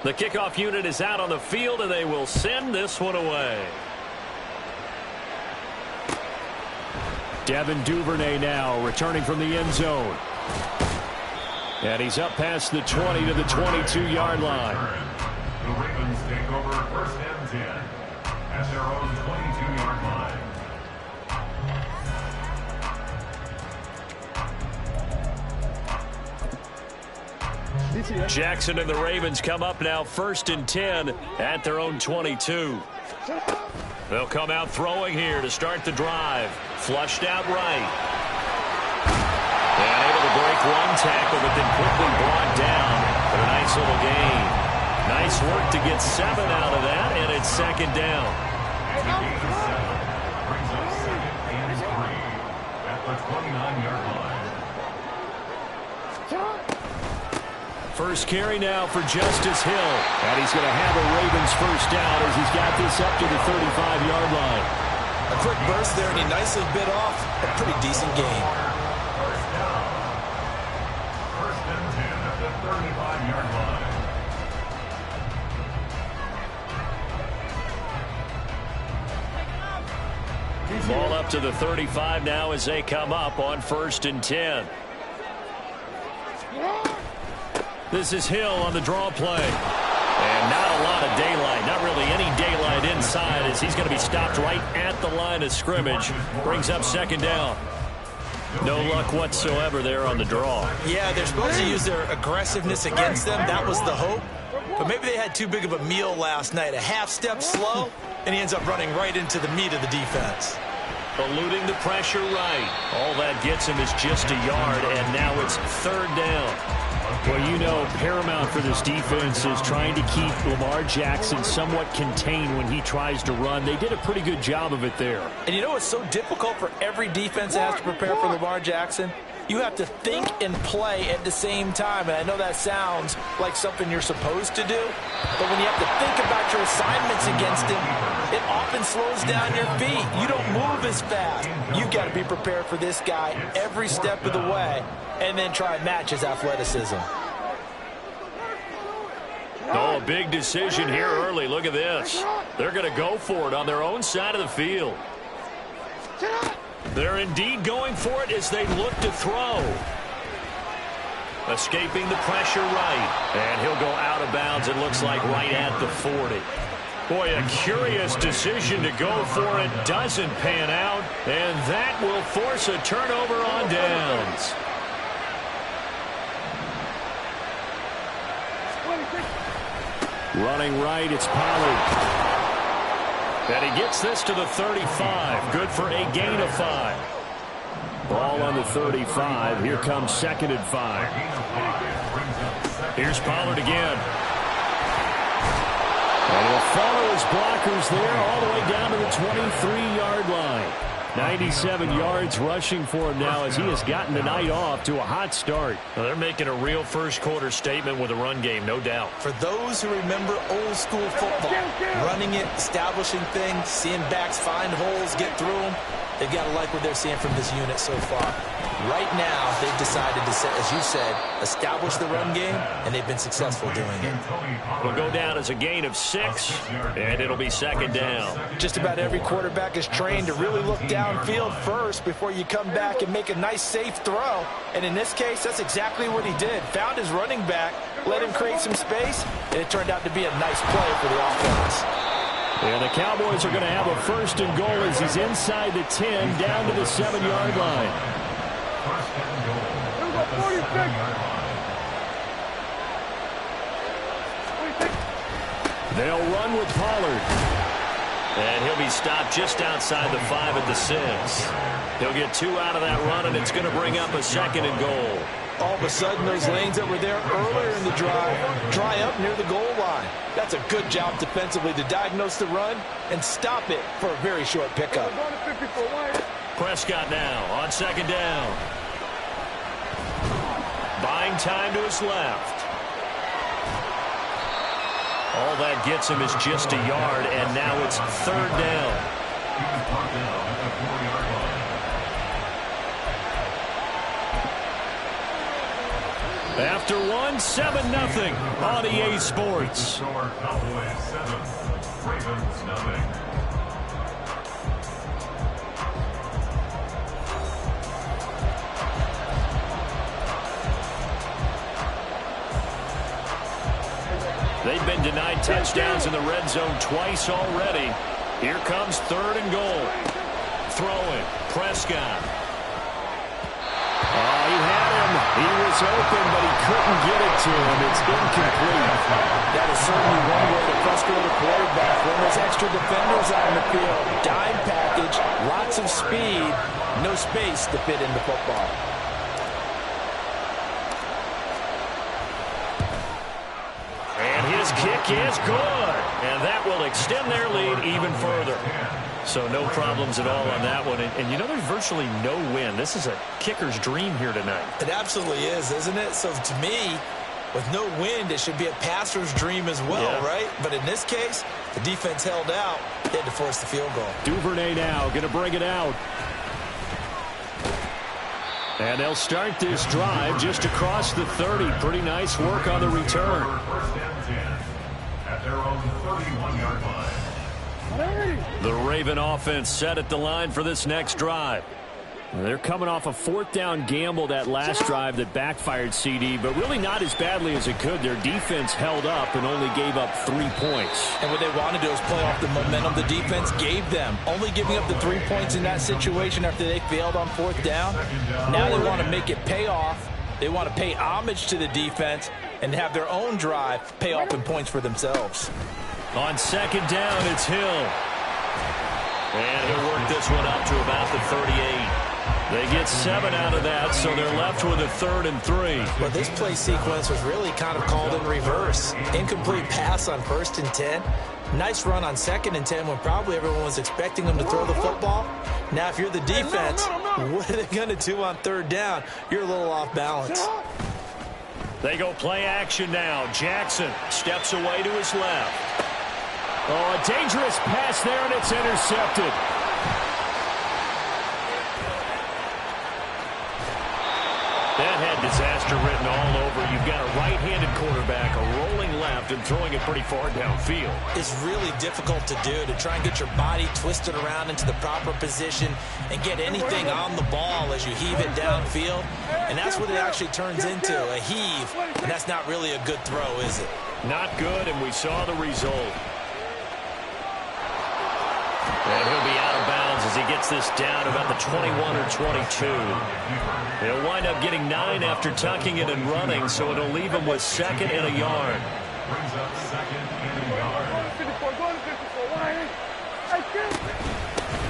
The kickoff unit is out on the field, and they will send this one away. Devin Duvernay now returning from the end zone. And he's up past the 20 to the 22-yard line. The Ravens take over 1st and 10 at their own 22-yard line. Jackson and the Ravens come up now 1st and 10 at their own 22. They'll come out throwing here to start the drive. Flushed out right. And able to break one tackle, but then quickly brought down for a nice little gain. Nice work to get 7 out of that, and it's 2nd down. Brings up 2nd and 3 at the 29-yard line. First carry now for Justice Hill. And he's going to have a Ravens first down as he's got this up to the 35-yard line. A quick burst there, and he nicely bit off a pretty decent gain. First down. 1st and 10 at the 35-yard line. Ball up to the 35 now as they come up on 1st and 10. This is Hill on the draw play. And not a lot of daylight. Not really any daylight inside as he's going to be stopped right at the line of scrimmage. Brings up 2nd down. No luck whatsoever there on the draw. Yeah, they're supposed to use their aggressiveness against them. That was the hope. But maybe they had too big of a meal last night. A half step slow, and he ends up running right into the meat of the defense. Eluding the pressure right. All that gets him is just a yard, and now it's 3rd down. Well, you know, paramount for this defense is trying to keep Lamar Jackson somewhat contained when he tries to run. They did a pretty good job of it there. And you know what's so difficult for every defense that has to prepare for Lamar Jackson? You have to think and play at the same time. And I know that sounds like something you're supposed to do. But when you have to think about your assignments against him, it often slows down your feet. You don't move as fast. You've got to be prepared for this guy every step of the way and then try and match his athleticism. Oh, a big decision here early. Look at this. They're going to go for it on their own side of the field. They're indeed going for it as they look to throw. Escaping the pressure right. And he'll go out of bounds, it looks like, right at the 40. Boy, a curious decision to go for it. Doesn't pan out. And that will force a turnover on downs. Running right, it's Pollard. And he gets this to the 35. Good for a gain of 5. Ball on the 35. Here comes 2nd and 5. Here's Pollard again. And he'll follow his blockers there all the way down to the 23-yard line. 97 yards rushing for him now as he has gotten the night off to a hot start. Well, they're making a real first-quarter statement with a run game, no doubt. For those who remember old-school football, running it, establishing things, seeing backs find holes, get through them, they've got to like what they're seeing from this unit so far. Right now, they've decided to, as you said, establish the run game, and they've been successful doing it. Will go down as a gain of 6, and it'll be 2nd down. Just about every quarterback is trained to really look downfield first before you come back and make a nice, safe throw. And in this case, that's exactly what he did. Found his running back, let him create some space, and it turned out to be a nice play for the offense. And the Cowboys are going to have a 1st and goal as he's inside the 10, down to the 7-yard line. First and goal at the 7-yard line. They'll run with Pollard. And he'll be stopped just outside the 5 at the 6. He'll get 2 out of that run, and it's going to bring up a 2nd and goal. All of a sudden, those lanes that were there earlier in the drive dry up near the goal line. That's a good job defensively to diagnose the run and stop it for a very short pickup. Prescott now on 2nd down. Buying time to his left. All that gets him is just a yard, and now it's 3rd down. He's brought down at the 4-yard line. After one, 7-0 on EA Sports. Cowboys 7, Ravens 0. They've been denied touchdowns in the red zone twice already. Here comes 3rd and goal. Throwing, Prescott. Oh, he had him. He was open, but he couldn't get it to him. It's incomplete. That is certainly one way to frustrate a quarterback when there's extra defenders on the field. Dime package, lots of speed, no space to fit into football. And his kick is good. And that will extend their lead even further. So no problems at all on that one. And you know, there's virtually no win. This is a kicker's dream here tonight. It absolutely is, isn't it? So to me, with no wind, it should be a passer's dream as well, right? But in this case, the defense held out. They had to force the field goal. Duvernay now going to bring it out. And they'll start this drive just across the 30. Pretty nice work on the return. First and 10 at their own 31-yard line. The Raven offense set at the line for this next drive. They're coming off a 4th down gamble that last drive that backfired, CD, but really not as badly as it could. Their defense held up and only gave up 3 points. And what they want to do is play off the momentum the defense gave them. Only giving up the 3 points in that situation after they failed on 4th down. Now they want to make it pay off. They want to pay homage to the defense and have their own drive pay off in points for themselves. On 2nd down, it's Hill. And he'll work this one up to about the 38. They get 7 out of that, so they're left with a 3rd and 3. But this play sequence was really kind of called in reverse. Incomplete pass on 1st and 10. Nice run on 2nd and 10 when probably everyone was expecting them to throw the football. Now, if you're the defense, what are they going to do on 3rd down? You're a little off balance. They go play action now. Jackson steps away to his left. Oh, a dangerous pass there, and it's intercepted. That had disaster written all over. You've got a right-handed quarterback, a rolling left, and throwing it pretty far downfield. It's really difficult to do, to try and get your body twisted around into the proper position and get anything on the ball as you heave it downfield. And that's what it actually turns into, a heave. And that's not really a good throw, is it? Not good, and we saw the result. And he'll be out of bounds as he gets this down about the 21 or 22. He'll wind up getting 9 after tucking it and running, so it'll leave him with 2nd and a yard. Brings up 2nd and a yard.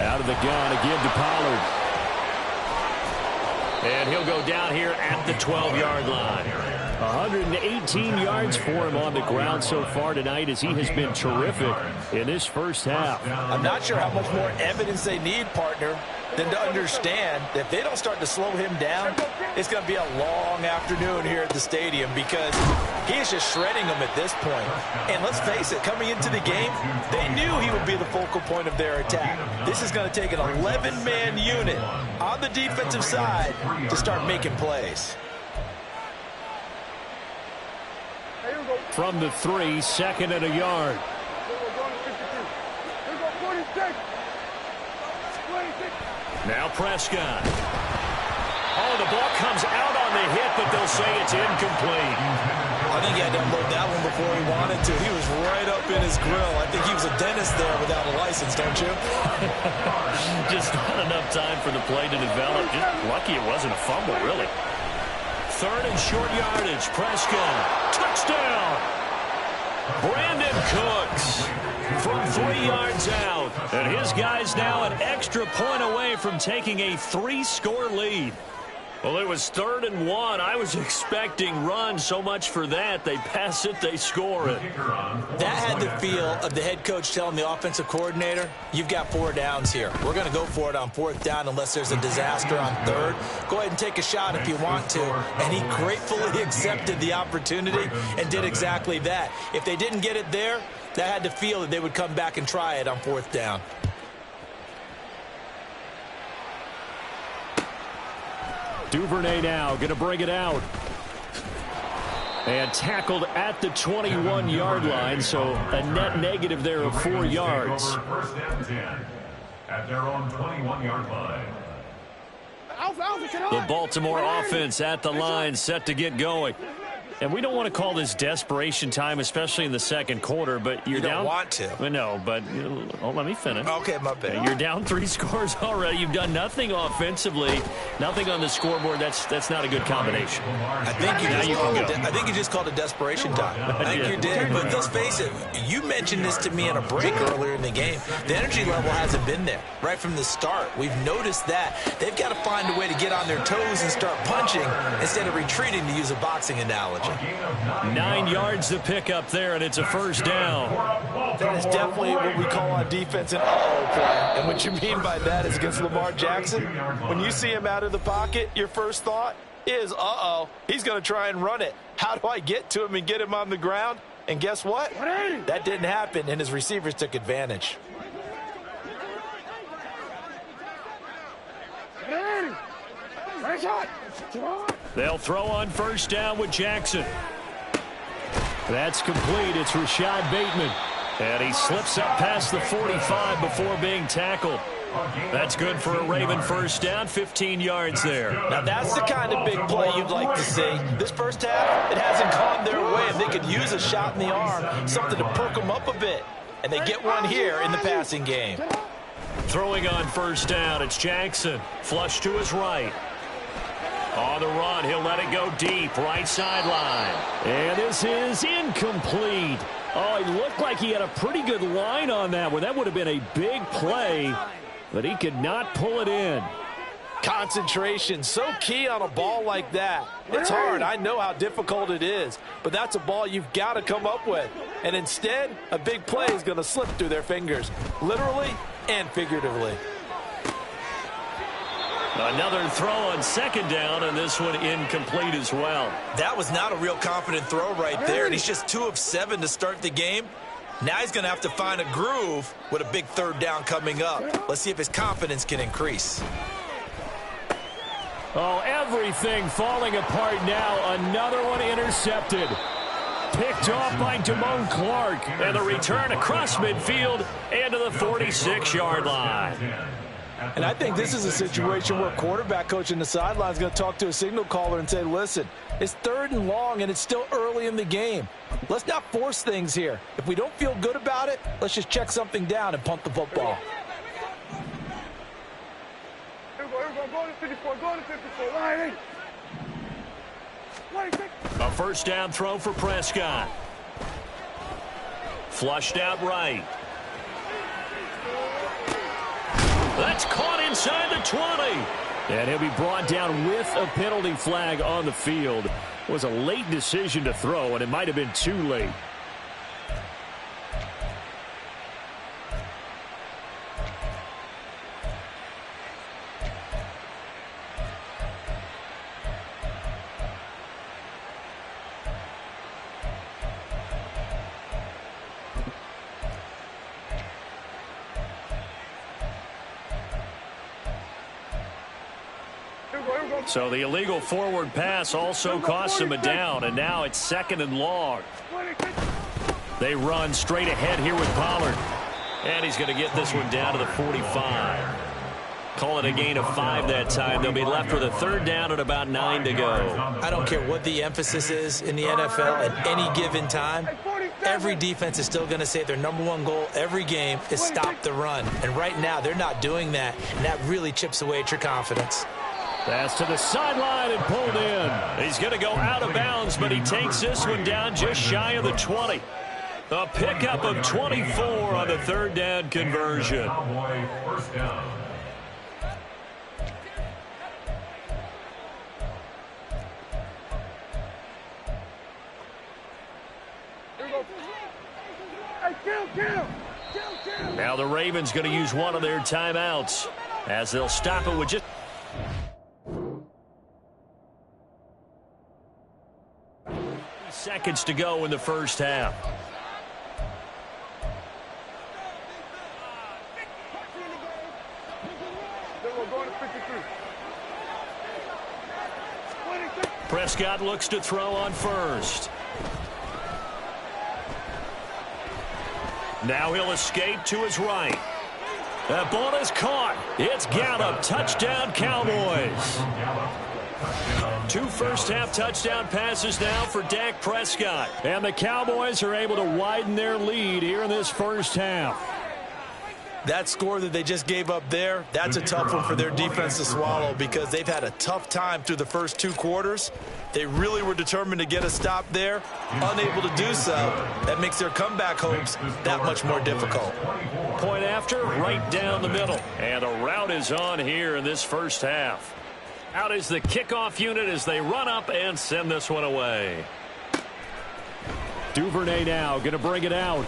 Out of the gun again to Pollard. And he'll go down here at the 12-yard line. 118 yards for him on the ground so far tonight as he has been terrific in this first half. I'm not sure how much more evidence they need, partner, than to understand that if they don't start to slow him down, it's going to be a long afternoon here at the stadium because he is just shredding them at this point. And let's face it, coming into the game, they knew he would be the focal point of their attack. This is going to take an 11-man unit on the defensive side to start making plays. From the 3, 2nd and a yard. Now Prescott. Oh, the ball comes out on the hit, but they'll say it's incomplete. I think he had to unload that one before he wanted to. He was right up in his grill. I think he was a dentist there without a license, don't you? Just not enough time for the play to develop. Just lucky it wasn't a fumble, really. 3rd and short yardage. Prescott. Touchdown. Brandon Cooks from 3 yards out. And his guy's now an extra point away from taking a 3-score lead. Well, it was 3rd and 1. I was expecting run. So much for that. They pass it, they score it. That had the feel of the head coach telling the offensive coordinator, you've got 4 downs here. We're going to go for it on 4th down unless there's a disaster on 3rd. Go ahead and take a shot if you want to. And he gratefully accepted the opportunity and did exactly that. If they didn't get it there, that had the feel that they would come back and try it on 4th down. Duvernay now going to bring it out. And tackled at the 21-yard line, so a net negative there of 4 yards. First and 10 at their own 21-yard line. The Baltimore offense at the line, set to get going. And we don't want to call this desperation time, especially in the second quarter, but you're down. You don't want to. No, but let me finish. Okay, my bad. You're down 3 scores already. You've done nothing offensively, nothing on the scoreboard. That's not a good combination. I think you just called it desperation time. I think you did. But let's face it, you mentioned this to me in a break earlier in the game. The energy level hasn't been there right from the start. We've noticed that. They've got to find a way to get on their toes and start punching instead of retreating, to use a boxing analogy. 9 yards to pick up there, and it's a first down. That is definitely what we call on defense an uh-oh play. And what you mean by that is against Lamar Jackson, when you see him out of the pocket, your first thought is, uh-oh, he's going to try and run it. How do I get to him and get him on the ground? And guess what? That didn't happen, and his receivers took advantage. They'll throw on first down with Jackson. That's complete. It's Rashad Bateman. And he slips up past the 45 before being tackled. That's good for a Raven first down, 15 yards there. Now, that's the kind of big play you'd like to see. This first half, it hasn't gone their way, and they could use a shot in the arm, something to perk them up a bit. And they get one here in the passing game. Throwing on first down, it's Jackson. Flush to his right. On the run, he'll let it go deep, right sideline. And this is incomplete. Oh, it looked like he had a pretty good line on that one. That would have been a big play, but he could not pull it in. Concentration, so key on a ball like that. It's hard. I know how difficult it is, but that's a ball you've got to come up with. And instead, a big play is going to slip through their fingers, literally and figuratively. Another throw on second down, and this one incomplete as well. That was not a real confident throw right there, and he's just 2 of 7 to start the game. Now he's going to have to find a groove with a big third down coming up. Let's see if his confidence can increase. Oh, everything falling apart now. Another one intercepted. Picked off by Damone Clark, and the return across midfield and to the 46-yard line. And I think this is a situation where quarterback coach in the sideline is going to talk to a signal caller and say, listen, it's 3rd and long, and it's still early in the game. Let's not force things here. If we don't feel good about it, let's just check something down and punt the football. A first down throw for Prescott. Flushed out right. That's caught inside the 20. And he'll be brought down with a penalty flag on the field. It was a late decision to throw, and it might have been too late. So the illegal forward pass also cost him a down, and now it's 2nd and long. They run straight ahead here with Pollard. And he's going to get this one down to the 45. Call it a gain of 5 that time. They'll be left with a 3rd down and about 9 to go. I don't care what the emphasis is in the NFL at any given time. Every defense is still going to say their #1 goal every game is stop the run. And right now, they're not doing that, and that really chips away at your confidence. Pass to the sideline and pulled in. He's going to go out of bounds, but he takes this one down just shy of the 20. A pickup of 24 on the 3rd down conversion. First down. Now the Ravens going to use one of their timeouts as they'll stop it with just seconds to go in the first half. Prescott looks to throw on first. Now he'll escape to his right. That ball is caught. It's Gallup. Touchdown, Cowboys. 2 first-half touchdown passes now for Dak Prescott. And the Cowboys are able to widen their lead here in this first half. That score that they just gave up there, that's a tough one for their defense to swallow because they've had a tough time through the first 2 quarters. They really were determined to get a stop there, unable to do so. That makes their comeback hopes that much more difficult. Point after, right down the middle. And a rout is on here in this first half. Out is the kickoff unit as they run up and send this one away. Duvernay now going to bring it out.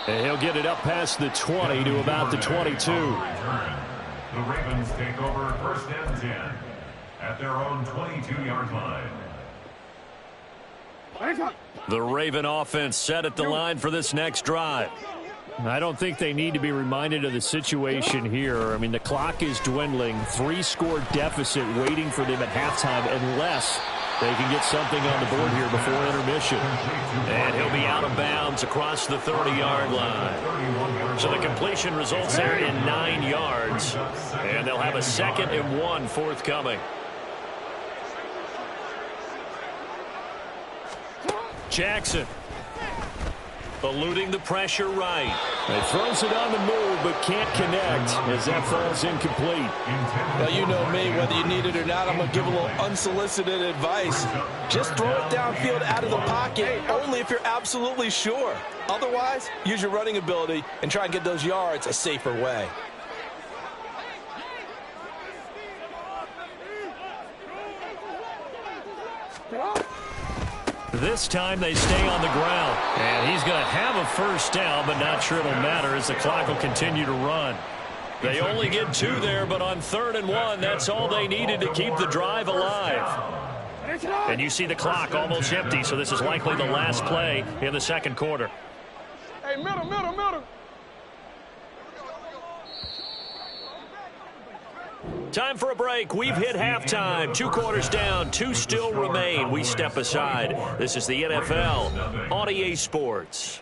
And he'll get it up past the 20 to about the 22. The Ravens take over first and 10 at their own 22-yard line. The Raven offense set at the line for this next drive. I don't think they need to be reminded of the situation here. I mean, the clock is dwindling. 3-score deficit waiting for them at halftime unless they can get something on the board here before intermission. And he'll be out of bounds across the 30-yard line. So the completion results there in 9 yards. And they'll have a 2nd and 1 forthcoming. Jackson. Eluding the pressure right. He throws it on the move but can't connect as that falls incomplete. Well, you know me, whether you need it or not, I'm going to give a little unsolicited advice. Just throw it downfield out of the pocket only if you're absolutely sure. Otherwise, use your running ability and try and get those yards a safer way. This time they stay on the ground. And he's going to have a first down, but not sure it'll matter as the clock will continue to run. They only get 2 there, but on 3rd and 1, that's all they needed to keep the drive alive. And you see the clock almost empty, so this is likely the last play in the 2nd quarter. Hey, middle. Time for a break. We've hit halftime. 2 quarters down. 2 still remain. We step aside. This is the NFL on EA Sports.